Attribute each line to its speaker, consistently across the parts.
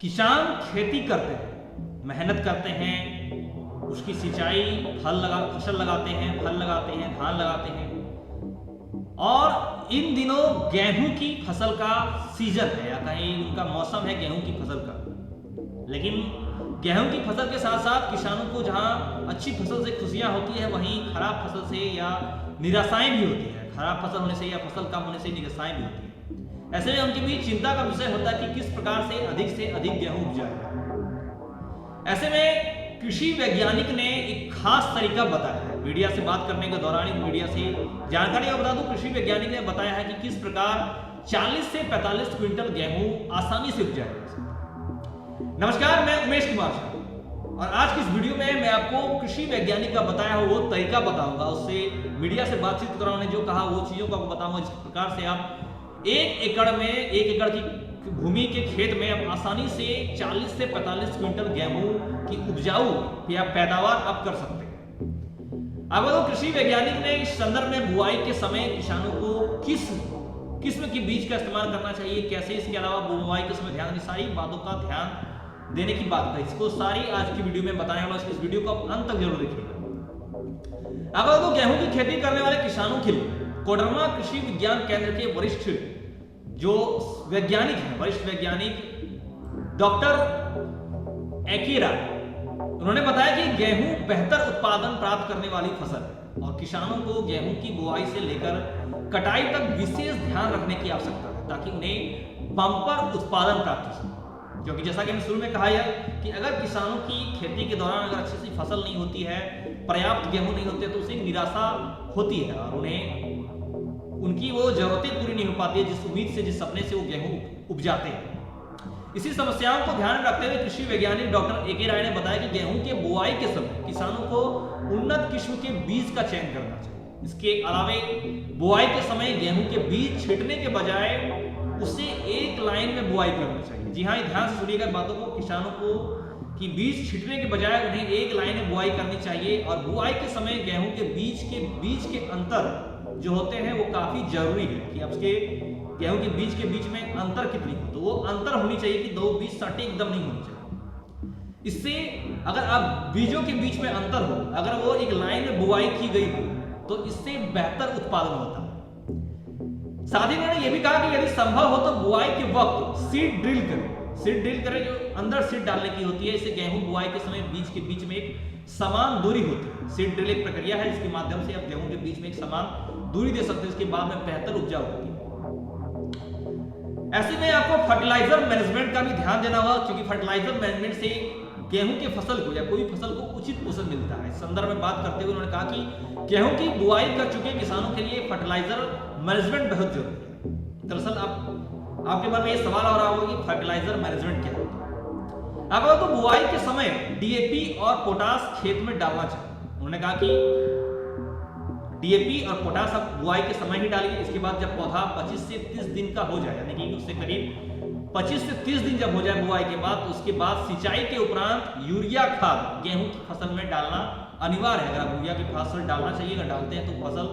Speaker 1: किसान खेती करते हैं, मेहनत करते हैं, उसकी सिंचाई फसल लगाते हैं, फल लगाते हैं, धान लगाते हैं। और इन दिनों गेहूं की फसल का सीजन है या कहीं उनका मौसम है गेहूं की फसल का। लेकिन गेहूं की फसल के साथ साथ किसानों को जहां अच्छी फसल से खुशियां होती है, वहीं खराब फसल से या निराशाएं भी होती है। खराब फसल होने से या फसल कम होने से निराशाएं भी होती है। ऐसे में उनके बीच चिंता का विषय होता है कि किस प्रकार से अधिक गेहूं उपजाए। ऐसे में कृषि वैज्ञानिक ने एक खास तरीका बताया है। मीडिया से बात करने के दौरान मीडिया से जानकारी बता दूं, कृषि वैज्ञानिक ने बताया है कि किस प्रकार 40 से 45 क्विंटल गेहूं आसानी से उपजाए। नमस्कार, मैं उमेश कुमार शाह और आज की इस वीडियो में मैं आपको कृषि वैज्ञानिक का बताया हुआ वो तरीका बताऊंगा। उससे मीडिया से बातचीत कर उन्होंने जो कहा वो चीजों को आपको बताऊंगा, जिस प्रकार से आप एक एकड़ की भूमि के खेत में आप आसानी से 40 से 45 क्विंटल गेहूं की उपजाऊ या पैदावार आप कर सकते हैं। अब कृषि वैज्ञानिक ने इस संदर्भ में बुआई के समय किसानों को किस किस्म की बीज का इस्तेमाल करना चाहिए, कैसे, इसके अलावा बुआई के समय ध्यान, सारी बातों का ध्यान देने की बात है। इसको सारी आज की वीडियो में बताने वाला, इस वीडियो को आप अंत तक जरूर देखिएगा। अब गेहूं की खेती करने वाले किसानों के लिए कोडरमा कृषि विज्ञान केंद्र के वरिष्ठ वैज्ञानिक डॉक्टर एके राय, उन्होंने बताया कि गेहूं बेहतर उत्पादन प्राप्त करने वाली फसल है और किसानों को गेहूं की बुआई से लेकर कटाई तक विशेष ध्यान रखने की आवश्यकता है ताकि उन्हें बम्पर उत्पादन प्राप्त हो सके। क्योंकि जैसा कि मैंने शुरू में कहा है कि अगर किसानों की खेती के दौरान अगर अच्छी सी फसल नहीं होती है, पर्याप्त गेहूं नहीं होते, तो उसे निराशा होती है और उन्हें उनकी वो जरूरतें पूरी नहीं हो पाती है जिस उम्मीद से, जिस सपने से वो गेहूं उपजाते हैं। इसी समस्याओं को ध्यान में रखते हुए कृषि वैज्ञानिक डॉक्टर एके राय ने बताया कि गेहूं के बुआई के समय किसानों को उन्नत किस्म के बीज का चयन करना चाहिए। इसके अलावे बुआई के समय गेहूं के बीज छींटने के बजाय उसे एक लाइन में बुआई करना चाहिए। जी हाँ, ध्यान से सुनिएगा बातों को। किसानों को कि बीज छींटने के बजाय उन्हें एक लाइन में बुआई करनी चाहिए और बुआई के समय गेहूं के बीज के अंतर जो होते हैं वो काफी जरूरी है कि आपके गेहूं के बीच में अंतर कितनी हो, तो वो अंतर होनी चाहिए कि दो बीज सटीक एकदम नहीं होनी चाहिए। इससे अगर आप बीजों के बीच में अंतर हो, अगर वो एक लाइन में बुआई की गई हो, तो इससे बेहतर उत्पादन होता है। साथ ही उन्होंने ये भी कहा कि यदि संभव हो तो बुआई के वक्त सीड ड्रिल करें, जो अंदर सीड डालने की होती है। इससे गेहूं बुआई के समय बीज के बीच में एक समान दूरी होती है। सीड ड्रिल एक प्रक्रिया है जिसके माध्यम से आप गेहूं के बीच में एक समान दूरी दे सकते हैं, इसके बाद में बेहतर उपजाऊ होगी। ऐसे में आपको फर्टिलाइजर मैनेजमेंट का भी ध्यान देना होगा, क्योंकि फर्टिलाइजर मैनेजमेंट से गेहूं के फसल को या कोई फसल को उचित पोषण मिलता है। इस संदर्भ में बात करते हुए उन्होंने कहा कि गेहूं की बुआई कर चुके किसानों के लिए फर्टिलाइजर मैनेजमेंट बहुत जरूरी है। दरअसल आपके मन में ये सवाल आ रहा होगा कि फर्टिलाइजर मैनेजमेंट क्या होता है। अब तो बुआई के समय डीएपी और पोटास खेत में डालना चाहिए। उन्होंने कहा कि डीएपी और पोटास आप बुआई के समय ही डालिए। इसके बाद जब पौधा 25 से 30 दिन का हो जाए, यानी कि उससे करीब 25 से 30 दिन जब हो जाए बुआई के बाद, तो उसके बाद सिंचाई के उपरांत यूरिया खाद गेहूं की फसल में डालना अनिवार्य है। अगर यूरिया की फसल डालना चाहिए, अगर डालते हैं तो फसल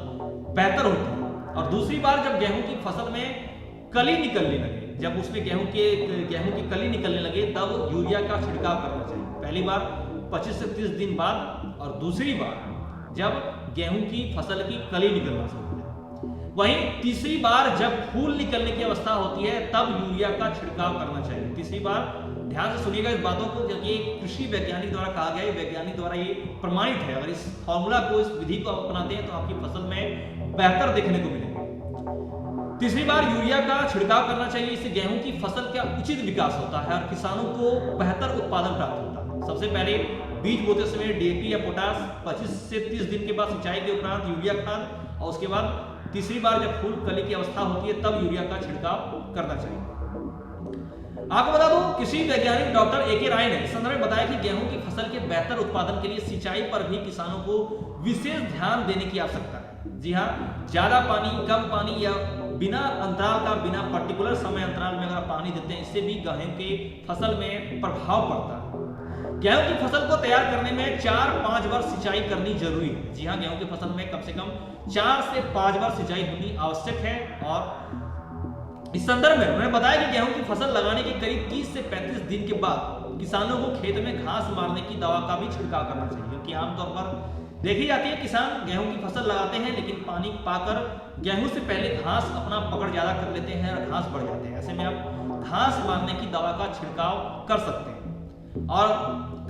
Speaker 1: बेहतर होती है। और दूसरी बार जब गेहूं की फसल में कली निकलने लगे, जब उसमें गेहूं की कली निकलने लगे, तब यूरिया का छिड़काव करना चाहिए। पहली बार 25 से 30 दिन बाद और दूसरी बार जब गेहूं की फसल की कली निकलना शुरू हो जाए। वहीं तीसरी बार जब फूल निकलने की अवस्था होती है, तब यूरिया का छिड़काव करना चाहिए। तीसरी बार, ध्यान से सुनिएगा इस बातों को, क्योंकि कृषि वैज्ञानिक द्वारा कहा गया है, वैज्ञानिक द्वारा ये प्रमाणित है। अगर इस फॉर्मूला को, इस विधि को अपनाते हैं तो आपकी फसल में बेहतर देखने को मिलेगा। तीसरी बार यूरिया का छिड़काव करना चाहिए। इससे गेहूं की फसल का उचित विकास होता है और किसानों को बेहतर उत्पादन प्राप्त होता है। सबसे पहले बीज बोते समय डीएपी या पोटास, 25 से 30 दिन के बाद सिंचाई के उपरांत यूरिया खाद, और उसके बाद तीसरी बार जब फूल कली की अवस्था होती है तब यूरिया का छिड़काव करना चाहिए। आपको बता दूं, कृषि वैज्ञानिक डॉक्टर एके राय ने इस संदर्भ में बताया कि गेहूं की फसल के बेहतर उत्पादन के लिए सिंचाई पर भी किसानों को विशेष ध्यान देने की आवश्यकता है। जी हाँ, ज्यादा पानी, कम पानी या बिना अंतराल का, बिना पर्टिकुलर समय अंतराल में अगर पानी देते हैं, इससे भी गेहूं की फसल में प्रभाव पड़ता है। गेहूं की फसल को तैयार करने में 4-5 बार सिंचाई करनी जरूरी है। जी हाँ, गेहूं की फसल में कम से कम 4 से 5 बार सिंचाई होनी आवश्यक है। और इस संदर्भ में उन्होंने बताया कि गेहूं की फसल लगाने के करीब 30 से 35 दिन के बाद किसानों को खेत में घास मारने की दवा का भी छिड़काव करना चाहिए, क्योंकि आमतौर पर देखी जाती है किसान गेहूं की फसल लगाते हैं लेकिन पानी पाकर गेहूं से पहले घास अपना पकड़ ज्यादा कर लेते हैं और घास बढ़ जाते हैं। ऐसे में आप घास मारने की दवा का छिड़काव कर सकते हैं और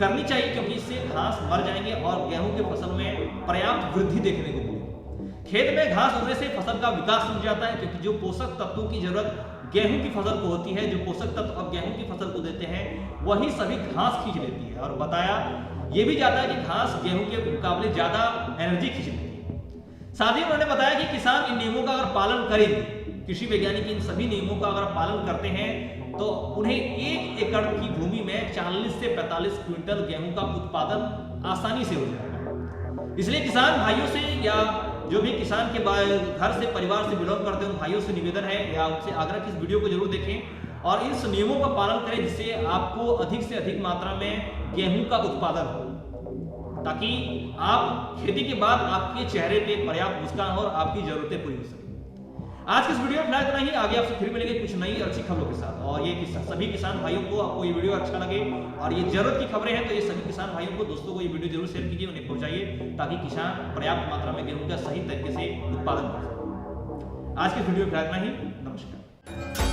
Speaker 1: करनी चाहिए, क्योंकि इससे घास मर जाएंगे और गेहूं की फसल में पर्याप्त वृद्धि देखने को मिलेगी। खेत में घास उगने से फसल का विकास रुक जाता है, क्योंकि जो पोषक तत्वों की जरूरत गेहूं की फसल को होती है, जो पोषक तत्व अब गेहूं की फसल को देते हैं वही सभी घास खींच लेती है। और बताया ये भी जाता है कि घास गेहूं के मुकाबले ज्यादा एनर्जी खींच लेती है। साथ ही उन्होंने बताया कि किसान इन नियमों का अगर पालन करेंगे, कृषि वैज्ञानिक इन सभी नियमों का अगर पालन करते हैं तो उन्हें 1 एकड़ की भूमि में 40 से 45 क्विंटल गेहूं का उत्पादन आसानी से हो जाएगा। इसलिए किसान भाइयों से या जो भी किसान के घर से परिवार से बिलोंग करते हैं उन भाइयों से निवेदन है या उनसे आग्रह कि इस वीडियो को जरूर देखें और इन नियमों का पालन करें, जिससे आपको अधिक से अधिक मात्रा में गेहूं का उत्पादन हो, ताकि आप खेती के बाद आपके चेहरे पे पर्याप्त मुस्कान हो और आपकी जरूरतें पूरी हो सके। आज के इस वीडियो में इतना ही। आगे आपसे फिर मिलेंगे कुछ नई अच्छी खबरों के साथ। और ये सभी किसान भाइयों को आपको ये वीडियो अच्छा लगे और ये जरूरत की खबरें हैं तो ये सभी किसान भाइयों को, दोस्तों को ये वीडियो जरूर शेयर कीजिए, उन्हें पहुंचाइए ताकि किसान पर्याप्त मात्रा में गेहूं का सही तरीके से उत्पादन कर सके। आज के वीडियो में इतना ही। नमस्कार।